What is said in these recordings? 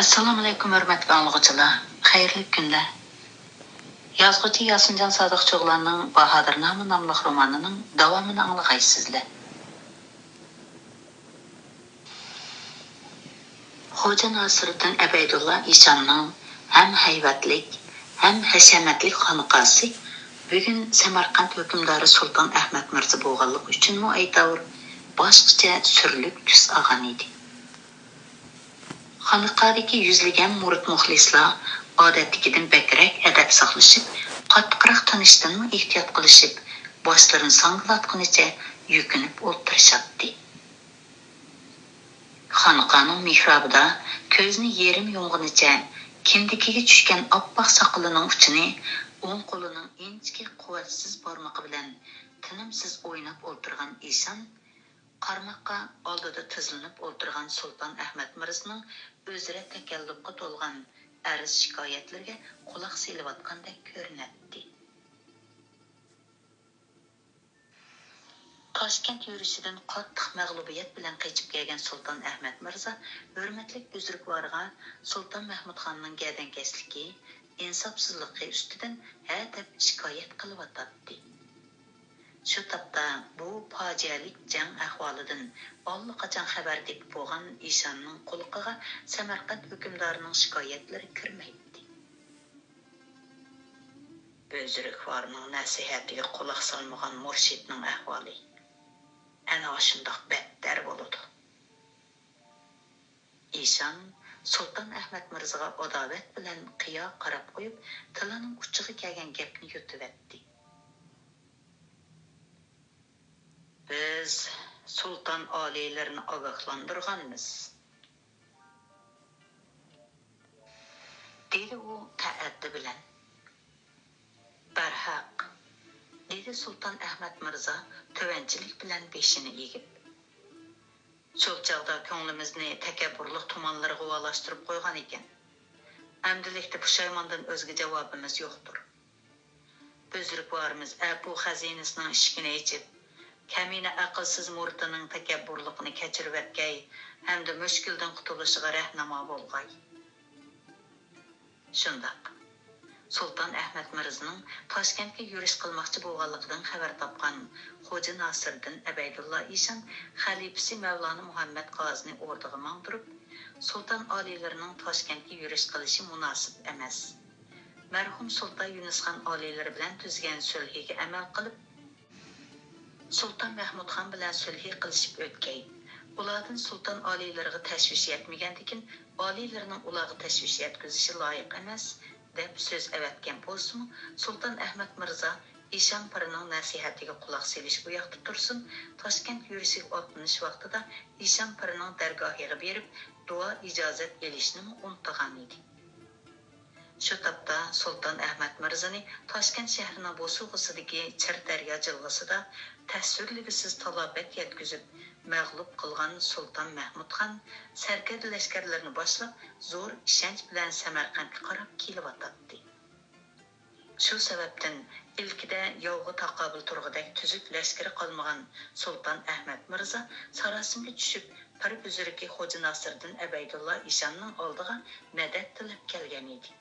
Assalomu alaykum hurmatli anglag'uchilar. Xayrli kunlar. Yozuvchi Yasinjon Sodiqcho'g'larning Bahodirnoma nomli romanining davomini anglag'aysizlar. Xo'ja Nasiriddin Abaydulla Eshonning ham haybatlik, ham hashamatlik xonaqasi bugun Samarqand hukmdori Sulton Ahmad Mirzo bo'lganlik uchun aytavr boshqacha surlik tus olgan edi. Xonaqadagi yuzlagan murid muxlislar odatdagidan bakrak adab saqlashib, qattiqroq tanishdan ehtiyot qilishib, boshlarini sanglatqunicha yukinib o'tirishatdi. Xonaqaning mihrobida ko'zni yerim yumg'unicha kindikiga tushgan oppoq soqolining uchini o'ng qo'lining inchki quvvatsiz barmog'i bilan tinimsiz o'ynab o'tirgan Eshon qarmoqqa oldida tizilib o'tirgan Sulton Ahmad Mirzoning o'zira takallufga to'lgan arz shikoyatlarga quloq selayotgandek ko'rinadi. Toshkent yurishidan qattiq mag'lubiyat bilan qaytib kelgan Sulton Ahmad Mirzo hurmatli buzrukvorga Sulton Mahmudxonning gadankashligi, insofsizligi ustidan hadab shikoyat qilyotdi. Shu topda bu fojialik jang ahvolidan allaqachon xabar deb bo'lgan Eshonning quloqiga Samarqand hukmdorining shikoyatlari kirmaydi. Buzrukvorning nasihatiga quloq solmagan murshidning ahvoli ana shundoq battar bo'ladi. Eshon Sulton Ahmad Mirzoga adovat bilan qiyo qarab qo'yib, tilining uchiga kelgan gapni yutibdi. Biz sulton oliylarini ogohlantirganmiz, dedi u ta'addi bilan. Barhaq, dedi Sulton Ahmad Mirzo tovanchilik bilan beshini egib. Cho'lchaqda ko'nglimizni takabburlik tumanlariga o'valashtirib qo'ygan ekan. Amdilikda pushaymondan o'zga javobimiz yo'qdir. Buzrukvorimiz bu xazinasining ishkini ichib, kamina aqlsiz murtining takabburligini kechirib o'tgay hamda mushkuldan qutulishiga rahnamo bo'lg'ay. Shundoq Sulton Ahmad Mirzoning Toshkentga yurish qilmoqchi bo'lganligidan xabar topgan Xo'ja Nasiriddin Abaydulla Eshon xalifasi Mavlona Muhammad Qozini o'rniga mangdirib, sulton oliylarining Toshkentga yurish qilishi munosib emas. Marhum Sulton Yunusxon oliylari bilan tuzgan sulhiga amal qilib, Sulton Mahmudxon bilan sulh qilishib o'tgay. Ulardan sulton oliylariga tashvish yetmagandikin, oliylarining ularga tashvish yetkazishi loyiq emas deb so'z avatgan bo'lsa, Sulton Ahmad Mirzo Eshon pirining nasihatiga quloq solish bu yoqda tursin, Toshkent yurishiga otlanish vaqtida Eshon pirining dargohiga berib, duo ijozat elishni unutgan edi. Shu topda Sulton Ahmad Mirzoni Toshkent shahrining bo'sug'isidagi Chirdaryo jilg'isida tasvirligisiz talofat yetkazib, mag'lub qilgan Sulton Mahmudxon sarkard lashkarlarini boshlab, zo'r ishonch bilan Samarqandga qarab kelyotdi. Shu sababdan ilkida yovg'i taqobil turg'idek tuzuk lashkari qolmagan Sulton Ahmad Mirzo sarosimga tushib, pir buzurgi Xo'ja Nasiriddin Abaydulla Eshonning oldiga madad tilab kelgan edi.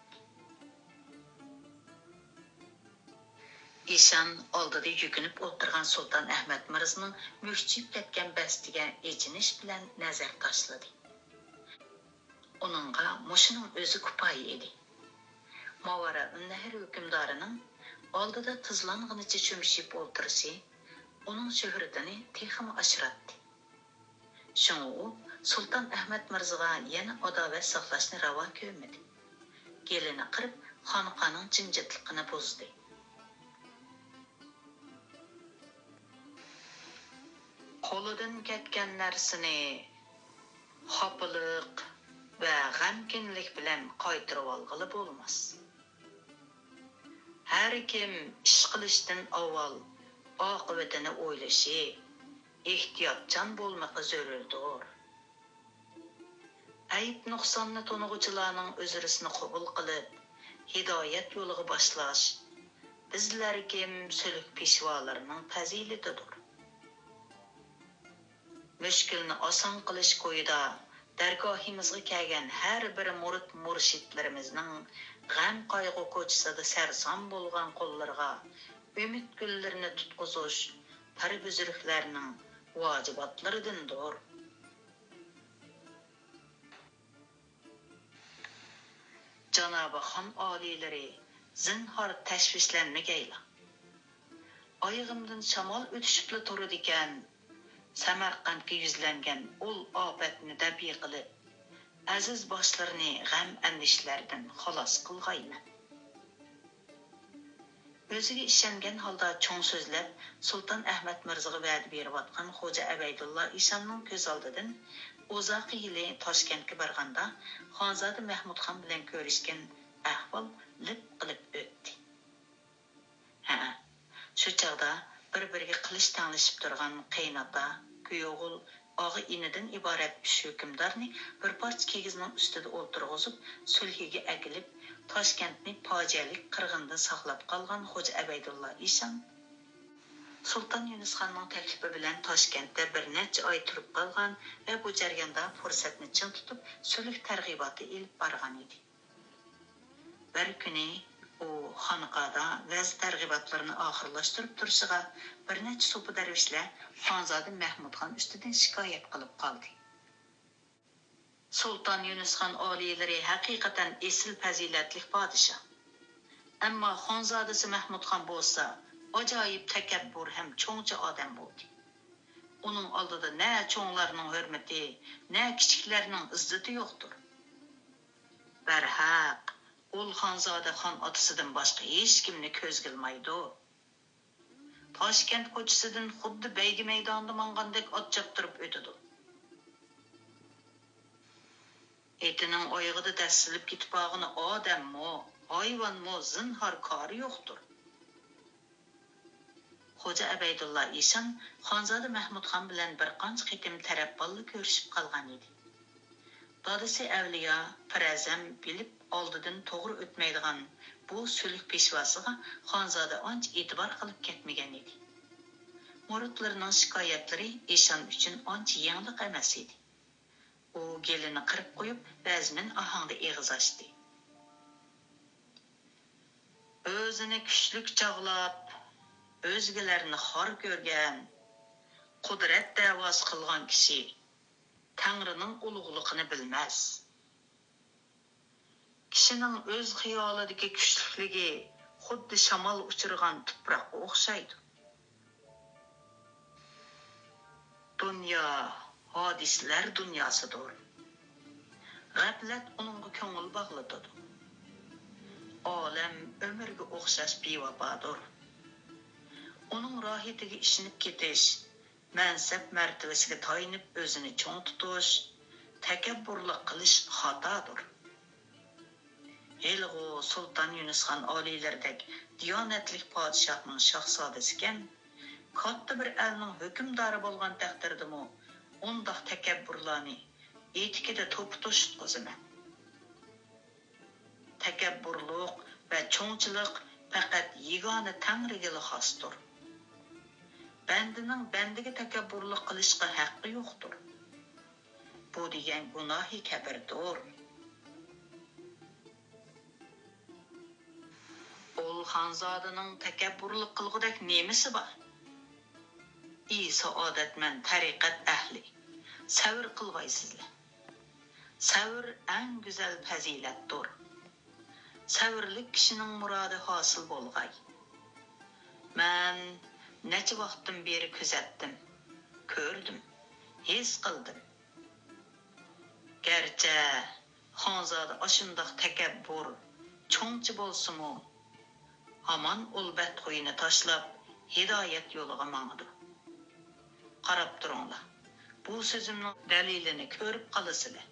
Eshon oldida yukinib o'tirgan Sulton Ahmad Mirzoning mushchib ketgan bastiga echinish bilan nazar tashladi. Uningga mushuning o'zi kifoya edi. Mavara Unnahir hukmdorining oldida tizlanganicha cho'mishib o'tirishi uning shuhratini texmi ashratdi. Shunga u Sulton Ahmad Mirzoga yana adovat saqlashni ravo ko'rmadi. Gelini qirib, xonaqaning jimjitligini buzdi. Qo'lidan ketgan narsani xopiliq va g'amkinlik bilan qaytarib olg'ili bo'lmas. Har kim ish qilishdan avval oqibatini o'ylashi, ehtiyotchan bo'lmoqi zarurdir. Ayb nuqsonni to'nug'uchilarning o'zirisini qabul qilib, hidoyat yo'liga boshlash bizlar kim sulh peshvolarining fazilatidir. Mushkulni oson qilish qo'yida Dargohimizga kelgan har bir murid murshidlarimizning g'am qayg'u ko'chisida sarson bo'lgan qo'llarga umid gullarini tutqizish paribuzuruklarning vojibatlaridandir. Janobi xon oliylari zinhor tashvishlanmagayla. Oyig'imdan shamol o'tishibla turadi ekan, Samarqandga yuzlangan ul ofatni dabiy qilib, aziz boshlarini g'am andishlardan xalos qilg'ayman. O'ziga ishongan holda cho'ng so'zlab Sulton Ahmad Mirzoga va'da berib atgan Xo'ja Abaydulla Ishonning ko'z oldidan uzoq yili Toshkentga borganda Xonzoda Mahmudxon bilan ko'rishgan ahvol lip qilib o'tdi. Shu chog'da bir-biriga qilich tanglashib turgan qaynota, kuyovul, og'i inidan iborat 3 hukmdorni bir parcha kigizning ustida o'ltirg'izib, sulhiga agilib, Toshkentni fojialik qirg'inda saqlab qolgan Xo'ja Abaydulla Ishon Sulton Yunusxonning taklifi bilan Toshkentda bir necha oy turib qolgan va bu jarayonda fursatni chin tutib, sulh targ'iboti ilib borgan edi. Bir kuni u xonaqoda vaz targ'ibotlarini oxirlashtirib turishiga bir necha so'pi darvishlar Xonzoda Mahmudxon ustidan shikoyat qilib qoldi. Sulton Yunusxon oliylari haqiqatan esil fazilatli podshoh. Ammo Xonzodasi Mahmudxon bo'lsa, ajoyib takabbur ham cho'ngcha odam bo'ldi. Uning oldida na cho'nglarning hurmati, na kichiklarning izzati yo'qdir. Barhaq Ul Xonzoda xon otasidan boshqa hech kimni ko'zga ilmaydi. Toshkent ko'chasidan xuddi baygi maydonida mangandek ot choptirib o'tadi. Etining oyog'ida dassilib ketib qolgani odammi, hayvonmi zinhor kori yo'qdir. Xo'ja Abaydulla Ishon Xonzoda Mahmudxon bilan bir qancha qitim tarafbolli ko'rishib qolgan edi. Dadasi avliyo Pirazam bilib oldidan to'g'ri o'tmaydigan bu sulh peshvasiga Xonzoda ancha e'tibor qilib ketmagan edi. Muridlarning shikoyatlari Ishon uchun ancha yangilik emas edi. U gelini qirib qo'yib, razmin ohangda eg'iz ochdi. O'zini kuchlik chog'lab, o'zgalarni xor ko'rgan, qudrat da'vosi qilgan kishi Tangrining ulug'ligini bilmas. Kishining o'z xiyolidagi kuchlikligi xuddi shamol uchirgan tuproqqa o'xshaydi. Dunyo hodislar dunyosidir. G'aflat uningga ko'ngil bog'latadi. Olam umrga o'xshash bevafodir. Uning rohatiga ishinib ketish, mansab martabasiga toyinib o'zini cho'ng tutish, takabburlik qilish xatodir. Elg'u Sulton Yunusxon oliylardek diyonatli podshohning shahzodasi ekan, katta bir elning hukmdori bo'lgan taqdirdami, undaq takabburlarni etikada to'pitosh tutqazaman. Takabburlik va cho'ngchilik faqat yegona Tangriga xosdir. Bandining bandiga takabburlik qilishga haqqi yo'qdir. Bu degan gunohi kabirdir. Ul Xonzodaning takabburlik qilgudek nemisi bor? Saodatman tariqat ahli. Savr qilvaysizlar. Savr eng go'zal fazilatdir. Savrlik kishining murodi hosil bo'lg'ay. Men necha vaqtdan beri kuzatdim, ko'rdim, his qildim. Garchi Xonzoda ashundoq takabbur, cho'ngchi bo'lsa-mu, hamon ulbat qo'yini tashlab hidoyat yo'liga mangdi. Qarab turinglar. Bu so'zimning dalilini ko'rib qolasizlar.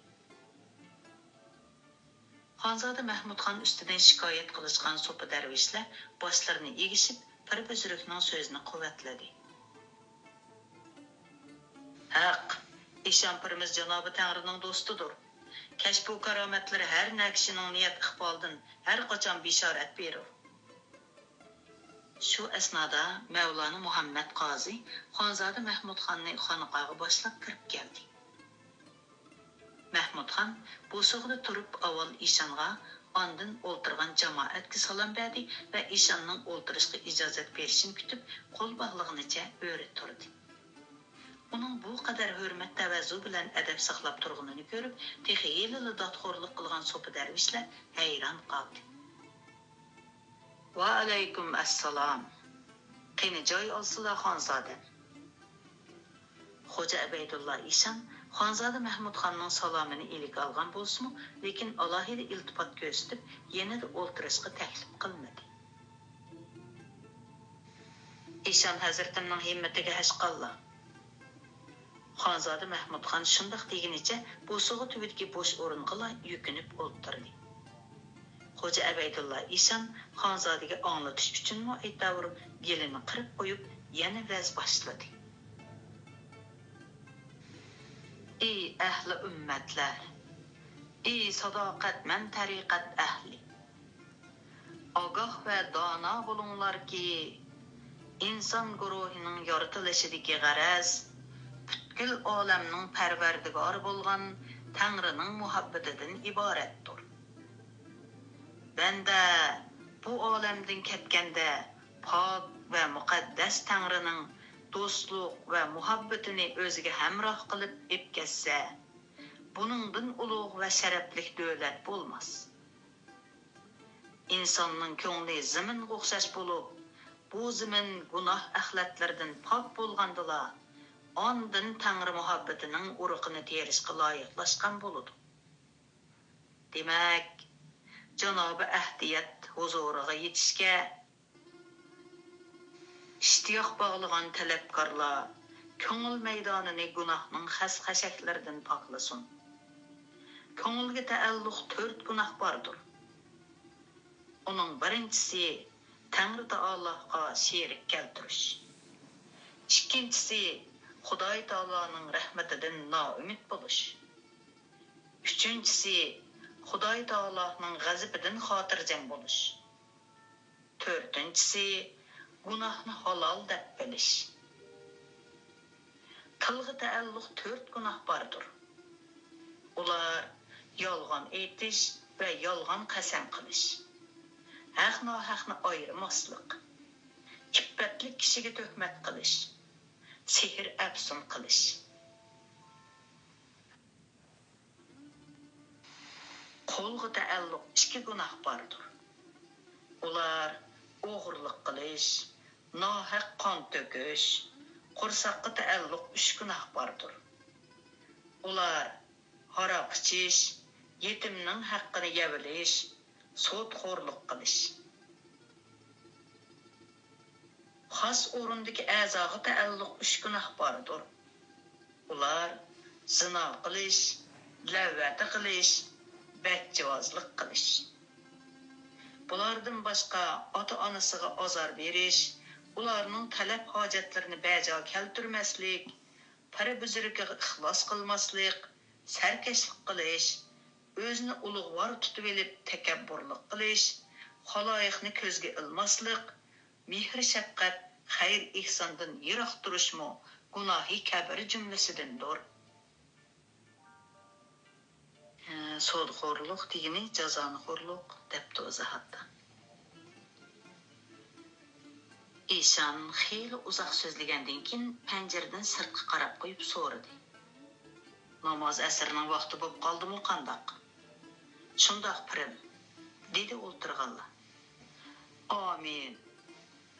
Xonzoda Mahmudxon ustidan shikoyat qilishgan so'pi darvishlar boshlarini egishib, Pirbuzrukning so'zini quvvatladi. Haq, Ishonpirimiz janobi Tangrining do'stidir. Kashfu karomatlari har nakishining niyat iqboldan har qachon bishorat berir. Shu asnoda Mavlona Muhammad Qozi Xonzoda Mahmudxonni xonaqoga boshlab kirib keldi. Mahmudxon bo'sug'ida turib avval ishonga, ondan o'ltirgan jamoatga salom berdi va ishonning o'ltirishga ijozat berishini kutib, qo'l bog'lig'icha o'ri turdi. Uning bu qadar hurmat tavazu bilan adab saqlab turganini ko'rib, texi yelili dodxo'rlik qilgan so'pi darvishlar hayron qoldi. Va alaykum assalom. Qani joy olsizlar xonzoda. Xo'ja Abaydulla Ishon xonzoda Mahmudxonning salomini ilik olgan bo'lsa-mu, lekin alohida iltifot ko'rsatib, yana o'ltirishga taklif qilmadi. Ishon hazratimning himmatiga hashqallah. Xonzoda Mahmudxon shundoq deginicha bo'sug'i tubidagi bo'sh o'ringa yukinib o'ltirdi. Xo'ja Abaydulla Ishon xonzodaga anglatish uchunmi aytavur, gelini qirib qo'yib, yana vaz boshladi. Ey ahli ummatlar, ey sadoqatman tariqat ahli. Ogoh va dono bo'linglarki, inson guruhining yoritilishidagi g'araz butkul olamning parvardigori bo'lgan Tangrining muhabbatidan iboratdir. Banda bu olamdan ketganda pok va muqaddas Tangrining do'stlik va muhabbatini o'ziga hamroh qilib etkazsa, buningdan ulug' va sharafli davlat bo'lmas. Insonning ko'ngli zaminga o'xshash bo'lib, bu zamin gunoh axlatlardan pok bo'lgandila, ondan Tangri muhabbatining urug'ini terishga loyiqlashgan bo'ladi. Demak, Janobi Ahdiyat huzuriga yetishga ishtiyoq bog'lagan talabkorlar ko'ngil maydonini gunohning xas-xashaklaridan poklasin. Ko'ngilga taalluq 4 gunoh bordir. Uning birinchisi Tangri Taologa sherik keltirish. Ikkinchisi Xudoy Taoloning rahmatidan noumid bo'lish. Uchinchisi Xudoy Taoloning g'azabidan xotirjam bo'lish. To'rtinchisi gunohni halol deb bilish. Tilga taalluq 4 gunoh bordir. Ular yolg'on aytish va yolg'on qasam qilish. Haq-nohaqni ayirmaslik. Iffetli kishiga tuhmat qilish. Sehr afsun qilish. Qo'lga taalluq 2 gunoh bordir. Ular o'g'irlik qilish, nohaq qon to'kish, qo'rsaqqa taalluq 3 gunoh bordir. Ular haroq ichish, yetimning haqqini yavilish, sudxo'rlik qilish. Xos o'rindagi a'zoga taalluq 3 gunoh bordir. Ular zino qilish, lavvati qilish, badjavozlik qilish. Bulardan boshqa ota-onasiga azor berish, ularning talab hojatlarini bajo keltirmaslik, para-buzurga ixlos qilmaslik, sarkashlik qilish, o'zini ulug'vor tutib olib takabburlik qilish, xaloyiqni ko'zga ilmaslik, mehr-shafqat, xayr-ihsondan yiroq turishmi gunohi kabir jumlasidandir. Sudxo'rlik degani jazonxo'rlik debdi o'zi hatto. Ishon xeyli uzoq so'zlagandan keyin panjaradan sirtqa qarab qo'yib so'radi. Namoz asrning vaqti bo'lib qoldimi qandoq? Shundoq pirim, dedi o'ltirganlar. Amin,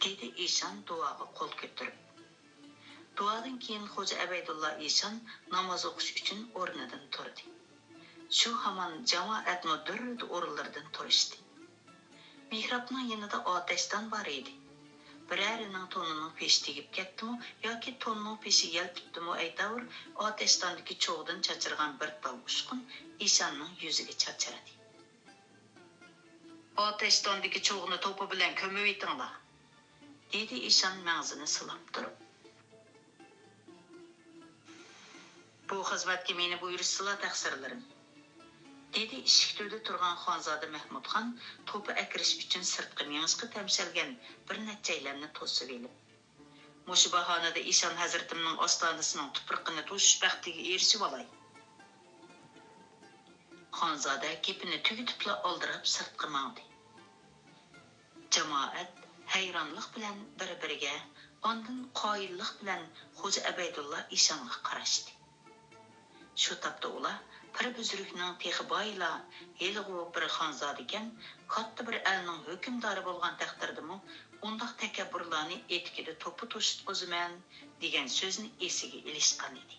dedi Ishon duoga qo'l ko'tarib. Duodan keyin Xo'ja Abaydulla Ishon namoz o'qish uchun o'rnidan turdi. Shu hamon jamoat mudirrid o'rinlaridan turishdi. Mihrobning yanida otashdan bor edi. Birarining to'nining peshi tegib ketdimi yoki to'nning peshi yalpitdimi aytavur, otashdondagi cho'g'dan chachirgan bir tal ushqun Ishonning yuziga chachiradi. Otashdondagi cho'g'ni to'pi bilan ko'mib etinglar, dedi Ishon mag'zini silab turib. Bu xizmatga meni buyursizlar taqsirlarim, dedi eshikda turgan xonzoda Mahmudxon to'pi akirish uchun sirtqi mengizga tamshalgan bir nechalarni to'sib elib. Mushu bahonada Ishon hazratimning ostonasining tuproqini to'shish baxtiga erishib olay. Xonzoda gapini tugitibla oldirab sirtqa mangdi. Jamoat hayronlik bilan bir-biriga, ondan qoyillik bilan Xo'ja Abaydulla Eshonga qarashdi. Shu topda ular pir buzrukning texboyla yelg'u bir xonzoda ekan, katta bir elning hukmdori bo'lgan taqdirdimi, undaq takabburlarni etkida to'pi to'shitqiziman degan so'zni esiga ilishgan edi.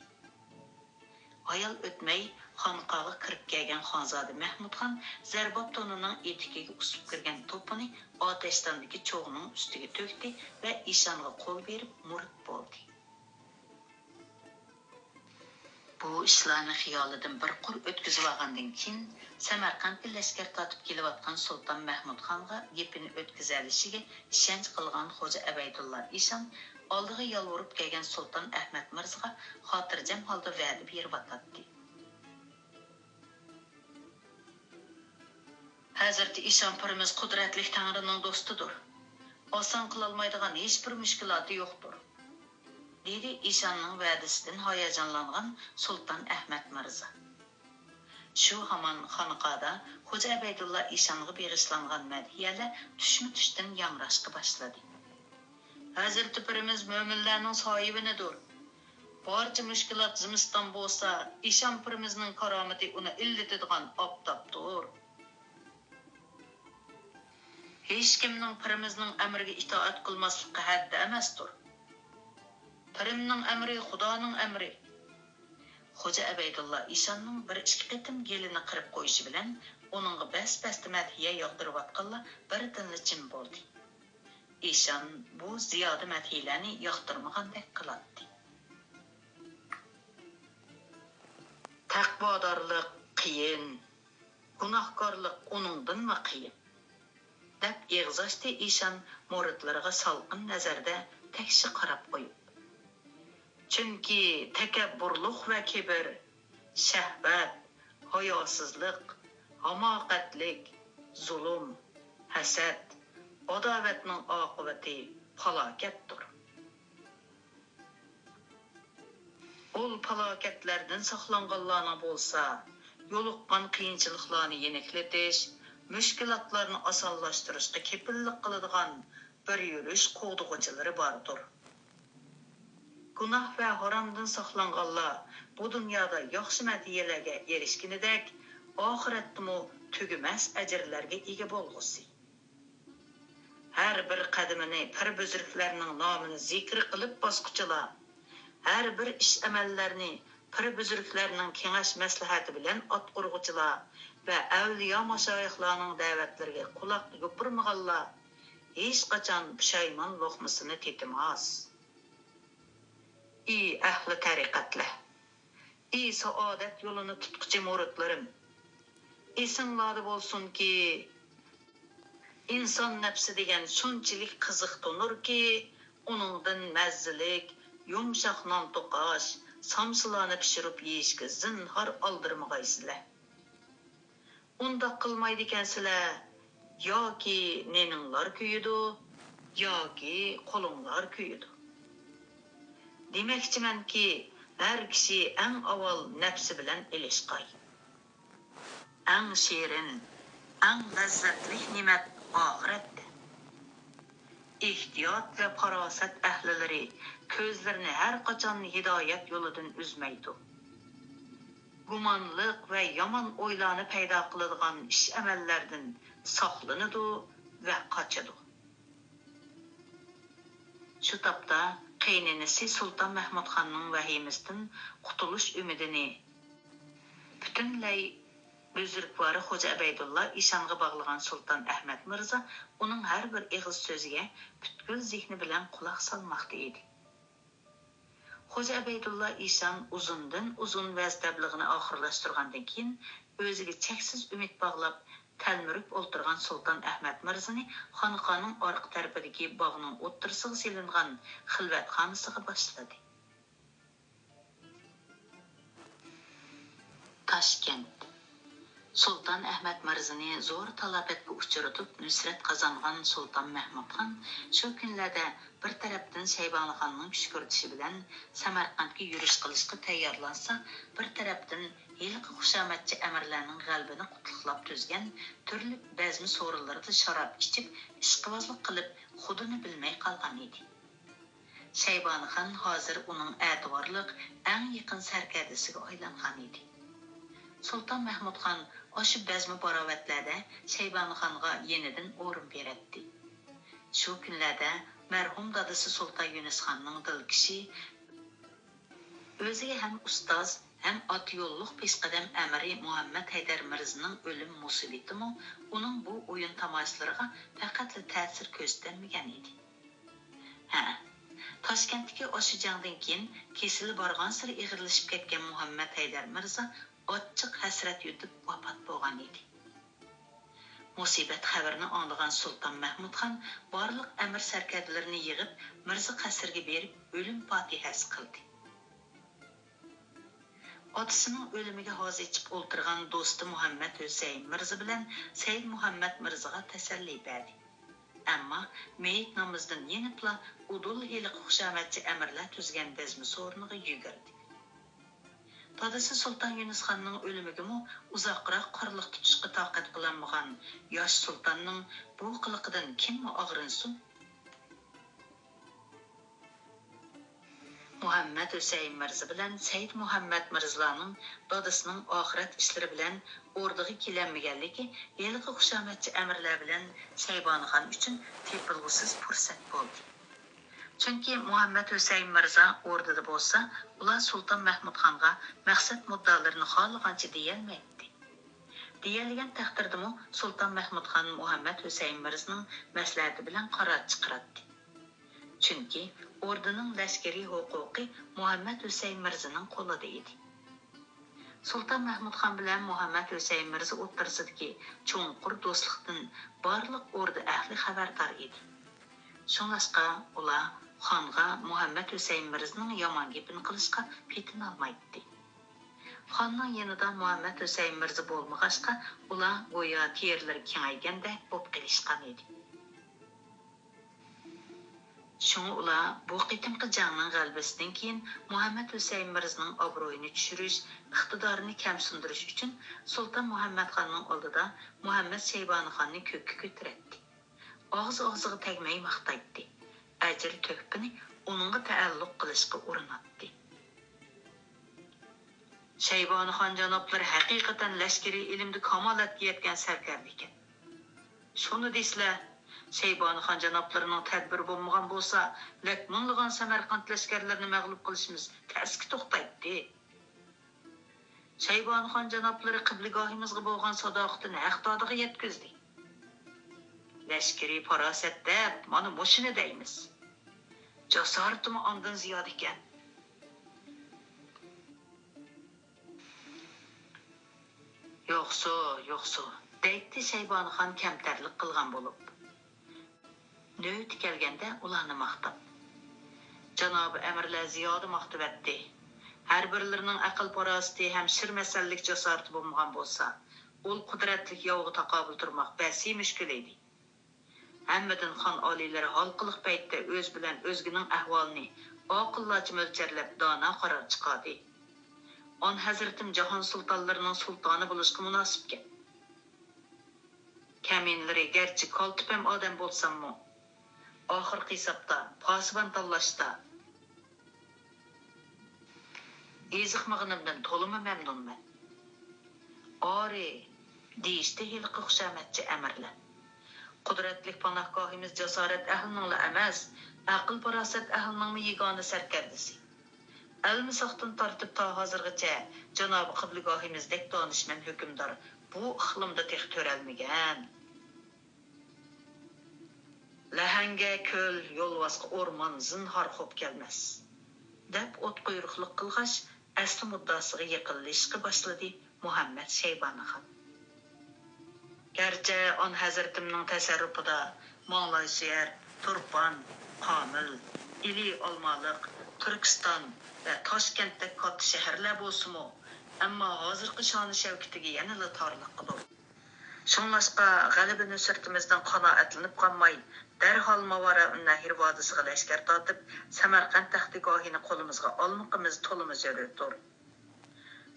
Ayol o'tmay xonqoga kirib kelgan xonzoda Mahmudxon zarbob tonining etikiga usib kirgan to'pini otashdondagi cho'g'ning ustiga to'kdi va Eshonga qo'l berib murid bo'ldi. Bu ishlarni xiyolidan bir qur o'tkazib olgandan keyin Samarqandga lashkar tortib kelayotgan Sulton Mahmudxonga gapini o'tkazalishiga ishonch qilgan Xo'ja Abaydulla Eshon oldiga yolvorib kelgan Sulton Ahmad Mirzoga xotirjam holda va'da berib atdi. Hazrati Eshon pirimiz qudratli Tangrining do'stidir. Oson qilolmaydigan hech bir mushkuloti yo'qdir. dedi Eshonning va'dasidan hayajonlangan Sulton Ahmad Mirzo. Shu hamon xonqoda Xo'ja Abaydulla Eshonga beg'ishlangan madhiyalar tushma-tushdan yangrashga boshladi. Hazrati pirimiz mo'minlarning sohibinidir. Barcha mushkulot zimiston bo'lsa, Eshon pirimizning karomati uni illatadigan oftobdir. Hech kimning pirimizning amriga itoat qilmaslikka haddi emasdir. Pirimning amri Xudoning amri. Xo'ja Abaydulla Eshonning bir ikki qatim gelini qirib qo'yishi bilan uningga bas-basta madhiya yoqtirayotganlar bir tinli jim bo'ldi. Eshon bu ziyoda madhiyalarni yoqtirmagandek qiladi. Taqvodorlik qiyin, gunohkorlik uningdan va qiyin. deb eg'zashdi Eshon muridlariga salqin nazarda takshi qarab qo'yib. Chunki takabburlik va kibr, shahvat, hayosizlik, hamoqatlik, zulm, hasad, adovatning oqibati falokatdir. Ol falokatlardan saqlanganlarning bo'lsa, yo'liqqan qiyinchiliklarni yeniklatish, mushkulotlarni osonlashtirishga kepillik qiladigan bir yurish qo'g'dug'ichalari bordir. Gunoh va haromdan saqlanganlar bu dunyoda yaxshi madiyalarga erishganidek, oxiratda tugumas ajrlarga ega bo'lg'usi. Har bir qadamini pir buzruklarning nomini zikr qilib bosquchilar, har bir ish amallarni pir buzruklarning kengash maslahati bilan otqurg'uchilar va avliyo mashoyixlarning da'vatlariga quloq yopirmaganlar hech qachon pushaymon lo'qmasini tetimas. Ey ahli tariqatlar, ey saodat yo'lini tutquchi muridlarim, esinglarda bo'lsinki, inson nafsi degan shunchalik qiziq tunurki, uningdan mazzilik, yumshoq non to'qash, samsilarni pishirib yeyishga zinhor oldirmag'aysizlar. Unda qilmaydi ekansizlar, yoki neninglar kuyidi, yoki qo'linglar kuyidi. Demakchimanki, har kishi eng avval nafsi bilan ilishqay. Eng shirin, eng lazzatli ne'mat oxiratda. Ehtiyot va farosat ahlilari ko'zlarini har qachon hidoyat yo'lidan uzmaydi. Gumonliq va yomon o'ylarni paydo qiladigan ish amallardan saqlanadi va qochadi. Shu topda qaynanasi Sulton Mahmudxonning vahimasidan qutulish umidini butunlay buzrukvari Xo'ja Abaydulla Eshonga bog'lagan Sulton Ahmad Mirzo uning har bir ig'iz so'ziga butkul zehni bilan quloq solmoqda edi. Xo'ja Abaydulla Eshon uzundan uzun vaz tablig'ini oxirlashtirgandan keyin o'ziga cheksiz umid bog'lab talmirib o'ltirgan Sulton Ahmad Mirzoni xonaqoning orqa tarafidagi bog'ning o'ttirisiga selingan xilvatxonasiga boshladi. Toshkent Sultan Ahmad Mirzani zo'r talafotga uchratib nusrat qozongan Sultan Mahmud xon shu kunlarda bir tarafdan Shaybonixonning kuch bilan Samarqandga yurish qilishga tayyorlansa, bir tarafdan yilqi xushomadchi amirlarning g'albini qutlaqlab tuzgan turli bazmi so'rinlarda sharob ichib, ishqibozlik qilib, xudini bilmay qolgan edi. Shaybonixon hozir uning e'tiborliq, eng yaqin sarkardasiga aylangan edi. Sultan Mahmud xon o'sha bazmi barovatlarda Shaybonixonga yenidan o'rin beradi. Shu kunlarda marhum dadasi Sultan Yunusxonning dilkishi o'ziga ham ustoz, ham ot yo'lliq peshqadam amiri Muhammad Haydar Mirzaning o'lim musibetimi uning bu o'yin tomoshalariga faqat ta'sir ko'rsatmagan edi. Toshkentdagi o'sha jangdan keyin kesilib borgan sari ig'irlashib ketgan Muhammad Haydar Mirza ochiq hasrat yutib vafot bo'lgan edi. Musibat xabarini anglagan Sultan Mahmud xon barliq amir sarkarlarini yig'ib Mirza qasriga berib o'lim fatihasi qildi. Otasining o'limiga hozir ichib o'ltirgan do'sti Muhammad Husayn Mirza bilan Said Muhammad Mirzaga tasalli berdi. Ammo meyit namozdan yenibla udul heliq xushomadchi amirlar tuzgan bezmi so'riniga yugurdi. Dadasi Sultan Yunusxonning o'limiga uzoqroq qorliq tutishga toqat qilolmagan yosh sultonning bu qiliqidan kim og'rinsin? Muhammad Husayn Mirza bilan Said Muhammad Mirzaning dadasining oxirat ishlari bilan o'rdiga kelolmaganligi yilqi xushomadchi amirlar bilan Shaybonixon uchun tepilg'usiz fursat bo'ldi. Chunki Muhammad Husayn Mirza o'rdida bo'lsa, ular Sultan Mahmud xonga maqsad muddalarini xohlagancha deyolmaydi. Deyilgan taqdirdami Sultan Mahmud xon Muhammad Husayn Mirzaning maslahati bilan qaror chiqardi. Chunki o'rdining lashkariy huquqi Muhammad Husayn Mirzaning qo'lida edi. Sultan Mahmud xon bilan Muhammad Husayn Mirza o'rtasidagi cho'nqur do'stlikdan barliq o'rda ahli xabardor edi. Shuningdek, ular xonga Muhammad Husayn Mirzaning yomon gapini qilishga petinolmaydi. Xonning yanida Muhammad Husayn Mirza bo'lmag'achqa, ular go'yo terlari kengayganda bo'p qilishgan edi. Shunga ular bu qitimqi jangning g'alabasidan keyin Muhammad Husayn Mirzaning obro'yini tushirish, iqtidorini kamsindirish uchun Sultan Muhammad xonning oldida Muhammad Shaybonixonni ko'kka ko'tardi. Og'ziga tegmay maqtaydi. Ajr to'pini uningga taalluq qilishga urinadi. Shaybonixon janoblari haqiqatan lashkariy ilmda kamolatga yetgan sarkard ekan. Shuni deysizlar, Shaybonixon janoblarining tadbiri bo'lmagan bo'lsa, lakminglagan Samarqand lashkarlarini mag'lub qilishimiz tasga to'xtaydi. Shaybonixon janoblari qiblagohimizga bo'lgan sadoqatini haqdodiga yetkazdi. Lashkariy farosat deb mana mushuni deymiz. Jasoratimi ondan ziyod ekan. Yo'qso, deydi Shaybonixon kamtarlik qilgan bo'lib. Növbeti kelganda ularni maqtab. Janobi amirlar ziyoda maqtab etdi. Har birlarining aql farosati ham shir masallik jasorati bo'lmagan bo'lsa, ul qudratlik yovga taqobil turmoq basi mushkul edi. Hammadan xon oliylari xalqliq paytda o'z bilan o'zgining ahvolini oqillarcha mo'lcharlab dono qaror chiqadi. On hazratim jahon sultonlarining sultoni bo'lishga munosibkan. Kaminlari garchi koltipam odam bo'lsammi, oxirgi hisobda posibon tanlashda eziqmag'inimdan to'limi mamnunman. Ori deyishdi hilqi xushomadchi amirlar. Qudratlik panohgohimiz jasorat ahlining emas, aql farosat ahlining yagona sarkardasi. Almisoqdan tortib to hozirgacha janobi qiblagohimizdek donishmand hukmdor bu iqlimda tex ko'ralmagan. Lahanga ko'l, yo'lvosqa o'rmon zinhor xo'p kelmas. Deb o't quyruqlik qilg'ash asli muddasiga yaqinlashishga boshladi Muhammad Shaybonixon. Garchi on hazratimning tasarrufida Mo'g'uliston, Turpan, Qomil, Ili Olmaliq, Turkiston va Toshkentdagi katta shaharlar bo'lsa-mu, Ammo hozirgi shoni shavkatiga yanada torliq qildi. Şunlaşqa g'alabini sirtimizdan qanoatlanib qolmay, darhol Mavara Nahir vodisiga lashkar tortib, Samarqand taxtigohini qo'limizga olmoqimiz to'limi zarurdir.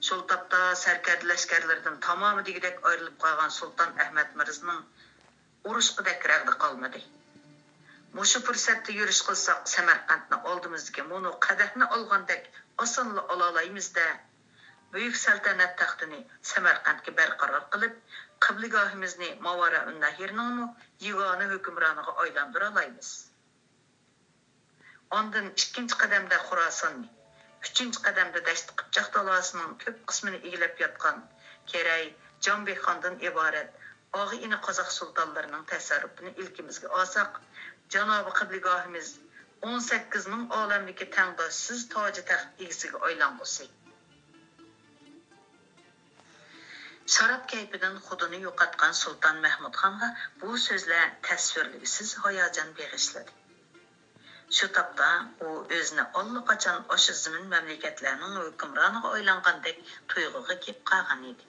Şol tapda sarkard lashkarlardan tamomi degidek ayrilib qolgan Sultan Ahmad Mirzning urushqidek rag'di qolmadi. Mushu fursatda yurish qilsak, Samarqandni oldimizga mono qadahni olgandek osonla olalaymiz-da. Buyuk saltanat taxtini Samarqandga barqaror qilib, qibligahimizni Mavara Nahirning yig'oni hukmroniga aylandira olamiz. Ondan ikkinchi qadamda Xorasonni, uchinchi qadamda Dasht Qipchoq dalosining ko'p qismini egilib yotgan Keray, Jonbekxondan iborat og'ini qozoq sultonlarining tasarrufini ilkimizga olsak, janobi qibligahimiz 18 ming olamdagi tangdoshsiz toji taxt egasiga aylangusi. Şarap kayfidan xudini yo'qotgan Sultan Mahmud Xonga bu so'zlar tasvirligisiz hayajon bag'ishladi. Shu topda u o'zini allaqachon o'sha zamin mamlakatlarning hukmroniga aylangandek tuyg'uga kelib qolgan edi.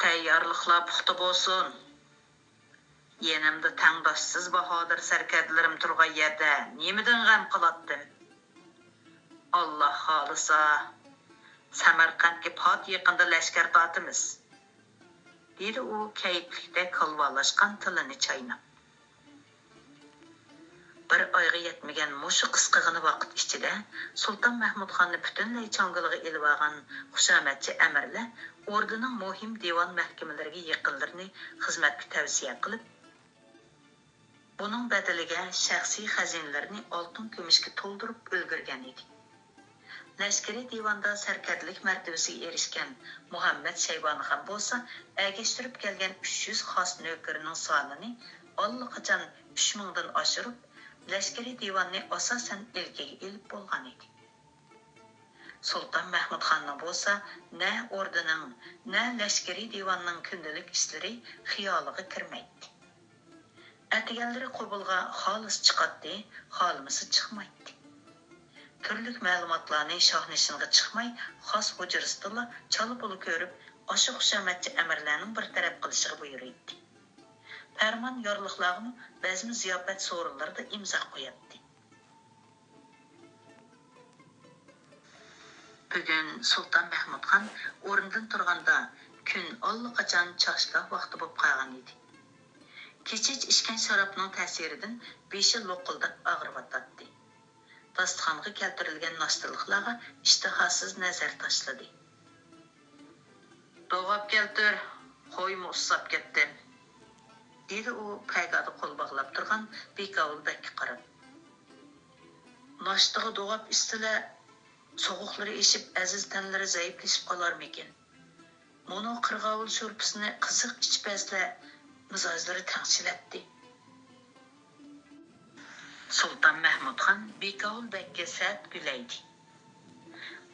Tayyorliklar puxta bo'lsin. Yanimda tangdoshsiz bahodir sarkardlarim turgan yerda nimidan g'am qilatdim? Alloh xolisa Samarqandga pot yaqinda lashkar tortimiz, dedi u kayflikda qalvalashgan tilini chaynab. Bir oyga yetmagan mushu qisqagina vaqt ichida Sultan Mahmud Xonni butunlay changiliga ilib olgan xushomatchi amirlar ordining muhim devon mahkamalariga yaqinlarini xizmatga tavsiya qilib, buning badaliga shaxsiy xazinalarini oltin kumushga to'ldirib ulgurgan edi. Lashkari divanda sarkardlik martabasiga erishgan Muhammad Shaybonixon bo'lsa, agashtirib kelgan 300 xos navkarining sonini allaqachon 3000 dan oshirib, lashkari divonni asosan ilkiga ilib bo'lgan edi. Sultan Mahmud Xonning bo'lsa, na ordining, na lashkari divonning kundalik ishlari xiyoliga kirmaydi. Atiganlari Qobulga xolis chiqatdi, xolimisi chiqmaydi. Turli ma'lumotlarni shohnishinga chiqmay, xos hujrasida chala puli ko'rib, osha xushomatchi amirlarning bir taraf qilishiga buyurdi. Farmon yorliqlarni ba'zi ziyofat so'rinlarida imzo qo'yadi. Bugun Sultan Mahmud Xon o'rnidan turganda kun allaqachon chaqishga vaqti bo'lib qolgan edi. Kechich ichgan sharobning ta'siridan beshi lo'qildab og'riyotdi. Dasturxonga keltirilgan noshtaliklarga ishtihosiz nazar tashladi. "Dog'ab keltir, qo'ymi usab ketdi", dedi u paygada qo'l bog'lab turgan Bekovuldakka qarab. "Noshtaga dog'ab istila, so'g'uqlari eshib, aziz tanlari zaiflashib qolarmikin? Mono qirg'ovul sho'rpisini qiziq ichpaslar mizojlari taqchilatdi." Sultan Mahmud Xon Bekovuldakka sat gülaydi.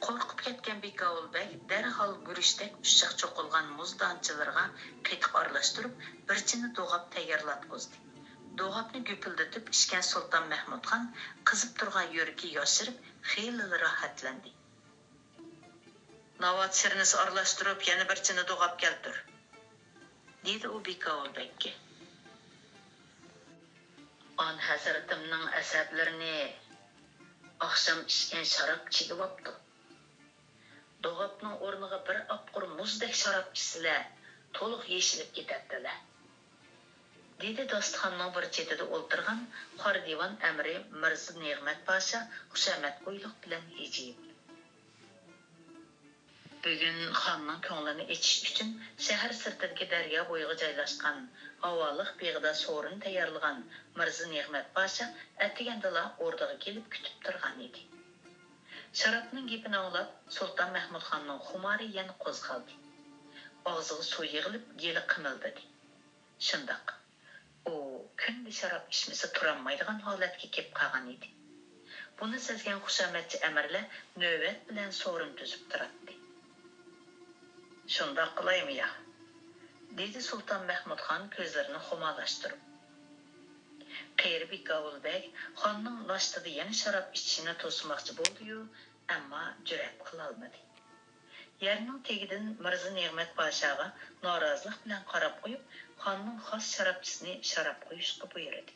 Qo'rqib ketgan Bekovuldek darhol gurishdek ushoq cho'qilgan muz donchalarga qetiq aralashtirib, birchini dog'ab tayyorlatqizdi. Dog'abni gupildatib ichgan Sultan Mahmud Xon qizib turgan yuragi yoshirib, xeyli rohatlandi. "Navot sirnisi aralashtirib, yana birchini dog'ab keltir", dedi u Bekovuldakka. "On hazratimning asablarini oqshom ichgan sharob chigibopti. Dog'abning o'rniga bir opqur muzdek sharob ichsalar, to'liq yeshilib ketadilar", dedi dasturxonning bir chetida o'ltirgan qora divon amiri Mirza Ne'mat Pasha xushomat qo'yliq bilan ejib. Bugun xonning ko'nglini ichish uchun shahar sirtidagi daryo bo'yiga joylashgan havoliq beg'ida so'rin tayyorlagan Mirza Ne'mat Pasha atigandala o'rniga kelib kutib turgan edi. Sharobning gapini anglab, Sultan Mahmud Xonning xumori yana qo'zg'aldi. Og'ziga suv yig'ilib, yeli qimildadi. Shundoq u kunda sharob ichmasa turolmaydigan holatga kelib qolgan edi. Buni sezgan xushomatchi amirlar navbat bilan so'rin tuzib turadi. "Shundoq qilaymi ya?" dedi Sultan Mahmud Xon ko'zlarini xumalashtirib. Qeyri Bekovuldek xonning noshtada yana sharob ichishini to'smoqchi bo'ldi-yu, ammo jur'at qila olmadi. Yerning tegidan Mirza Ne'mat Pashaga norozilik bilan qarab qo'yib, xonning xos sharobchisini sharob qo'yishga buyurdi.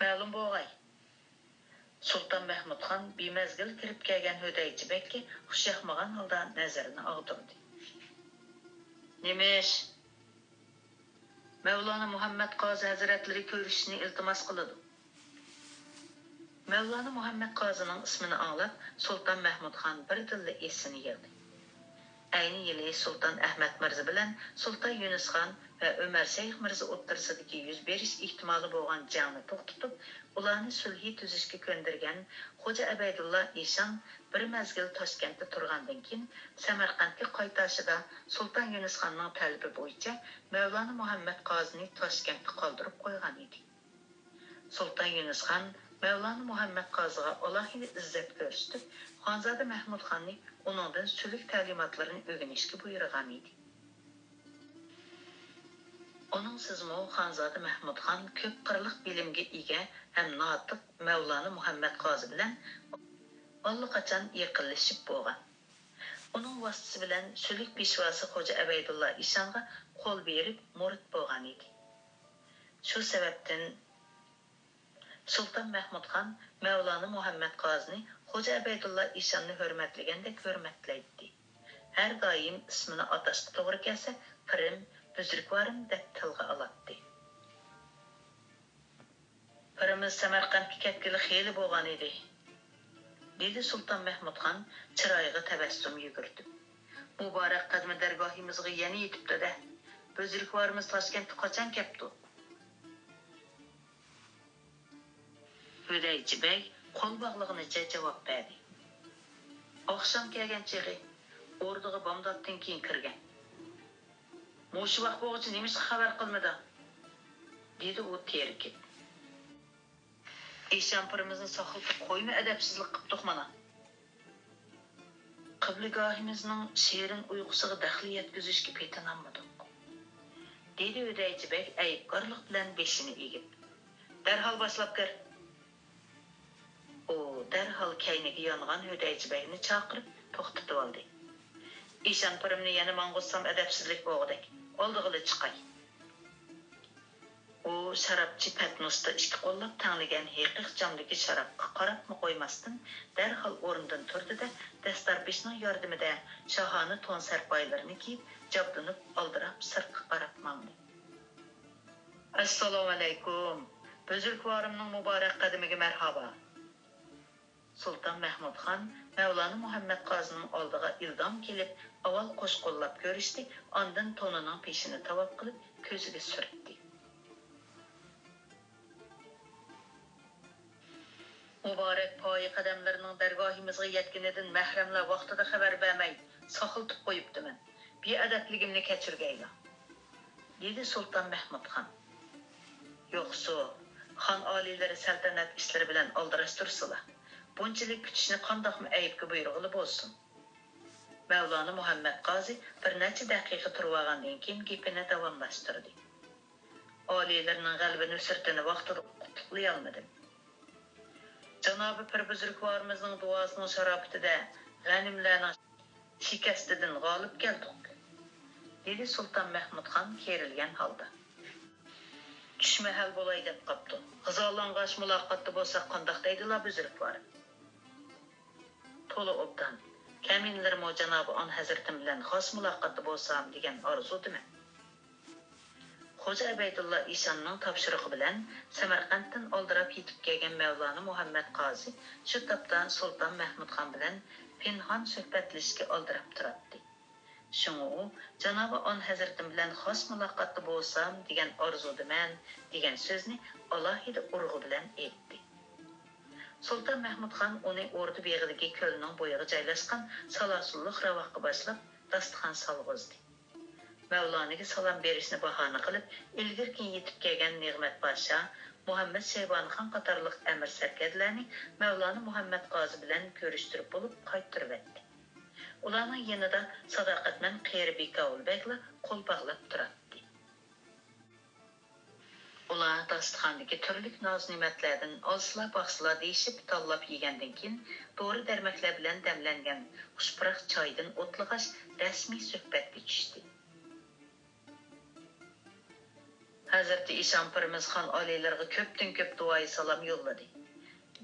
Ma'lum bo'lg'ay, Sultan Mahmud xon bemezgil kirib kelgan Hudaychibekka xushyoqmagan holda nazarini og'dirdi. Nemish? Mevlana Muhammed Qozi Hazretleri ko'rishni iltimos qiladi. Mevlana Muhammed Qozining ismini anglab, Sultan Mahmud xon bir tilla esini yig'di. Ayni yili Sultan Ahmad Mirza bilan Sultan Yunus xon va Umar Shayx Mirza o'rtasidagi yuz berish ehtimoli bo'lgan jangni to'xtatib, ularni sulhiy tuzishga ko'ndirgan Xo'ja Abaydullah Eshon bir mazgil Toshkentda turgandan keyin Samarqandga qaytishida Sultan Yunus xonning talabi bo'yicha Mevlana Muhammed Qozini Toshkentda qoldirib qo'ygan edi. Sultan Yunus xon Mevlana Muhammed Qoziga alohida izzat ko'rsatib, Xonzoda Mahmud xonni uningdan sulh ta'limotlarini o'rganishga buyurgan edi. Onun sizmo Xonzoda Mahmud xon ko'p qirliq bilimga ega ham notiq Mevlana Muhammed Qozi bilan allaqachon yaqinlashib bo'lgan. Uning vasitasi bilan sulh peshvosi Xo'ja Abaydullah Eshonga qo'l berib murid bo'lgan edi. Shu sababdan Sultan Mahmud xon Mevlana Muhammed Qozini Xo'ja Abaydullah Eshonni hurmatlagandek hurmatlaydi. Har doim ismini atashga to'g'ri kelsa, Pirim, Buzrukvarim deb tilga oladi. Pirimiz Samarqandga ketgili xeyli bo'lgan edi, dedi Sultan Mahmud xon chiroyiga tabassum yugurdi. Muborak qadmi dargohimizga yana yetibdi-da. Buzrukvarimiz Toshkentga qachon kelibdi? Hudaychibek qo'l bog'lig'icha javob berdi. Oqshom kelgan chig'i o'rniga bomdoddan keyin kirgan. Mushu vaqt bo'g'ichi nemishqa xabar qilmadi? Dedi u terkib. Eshon pirimizni soqiltib qo'yma, adabsizlik qilibdiq mana. Qibligahimizning shirin uyqusiga daxli yetkazishga petinolmadik. Dedi Hudaychibek aybkorlik bilan beshini egib. Darhol boshlab kir. O darhol kayniga yongan Hudaychibekni chaqirib to'xtatib oldi. Eshon pirimni yana mang'ussam adabsizlik bo'g'dak. Oldig'ili chiqay. U sharobchi Patnosda ikki qo'llab tanlagan haqiqiy jamdagi sharobga qarabmi qo'ymasdan darhol o'rnidan turdi-da, dastarpeshning yordamida shohona to'n sarpoylarini kiyib, jabdunib oldirab sirtqa qarab mangdi. Assalomu alaykum. Buzrukvorimning muborak qadimiga marhaba. Sultan Mahmud xon Mevlana Muhammed Qozining oldiga ildam kelib, avval qo'sh qo'llab ko'rishdi, ondan to'nining peshini tavob qilib, ko'ziga surtdi. Muborak poyi qadamlarining dargohimizga yetganidan mahramlar vaqtida xabar bermay, soqiltib qo'yibdiman. Beadabligimni kechirgayla, dedi Sultan Mahmud xon. Yo'qsa, xon oliylari saltanat ishlari bilan oldirashtirsalar, bunchalik kutishni qandoqmi aybga buyrug'ili bo'lsin. Mevlana Muhammed Qozi bir necha daqiqa turib olgandan keyin gapini davomlashtirdi. Oliylarning g'alabini sirtini vaqtida qutlay olmadim. Janobi Pir Buzrukvorimizning duosining sharofatida g'animlarning shikastidan g'olib keldik, dedi Sultan Mahmud xon kerilgan holda. Tushma hal bo'lay deb qopdi. G'izolang'ash muloqotda bo'lsa qandoq deydilar Buzrukvorim? To'la obdan. Kaminlarimo Janobi on hazratim bilan xos muloqotda bo'lsam degan orzudimi? Xo'ja Abaydullah Eshonning topshirig'i bilan Samarqanddan oldirab yetib kelgan Mevlana Muhammed Qozi shu topdan Sultan Mahmud xon bilan pinhon suhbatlashishga oldirab turibdi. Shunga u Janobi on hazratim bilan xos muloqotda bo'lsam degan orzudiman degan so'zni alohida urg'u bilan aytdi. Sultan Mahmud xon uni o'rdi beg'idagi ko'lning bo'yiga joylashgan salosulliq ravoqqa boshlab dasturxon solg'izdi. Mevlanaga salom berishni bahona qilib, ilgirki yetib kelgan Ne'mat Pasha, Muhammad Shaybonixon qatorliq amir sarkarlarni Mevlana Muhammed Qozi bilan ko'rishtirib bo'lib qaytarib etdi. Ularning yanida sadoqatman Qeri Bekavul beklar qo'l bog'lab turibdi. Ular dasturxondagi turli noz-ne'matlardan ozla baxsıla deyishib tanlab yegandan keyin doğru dərməklər bilan dəmləngan xushpıroq choydan o'tlag'ach rasmiy suhbatga tushdi. Hazreti İşampırımız xan aleylarga köpdən köp duayı salam yolladı.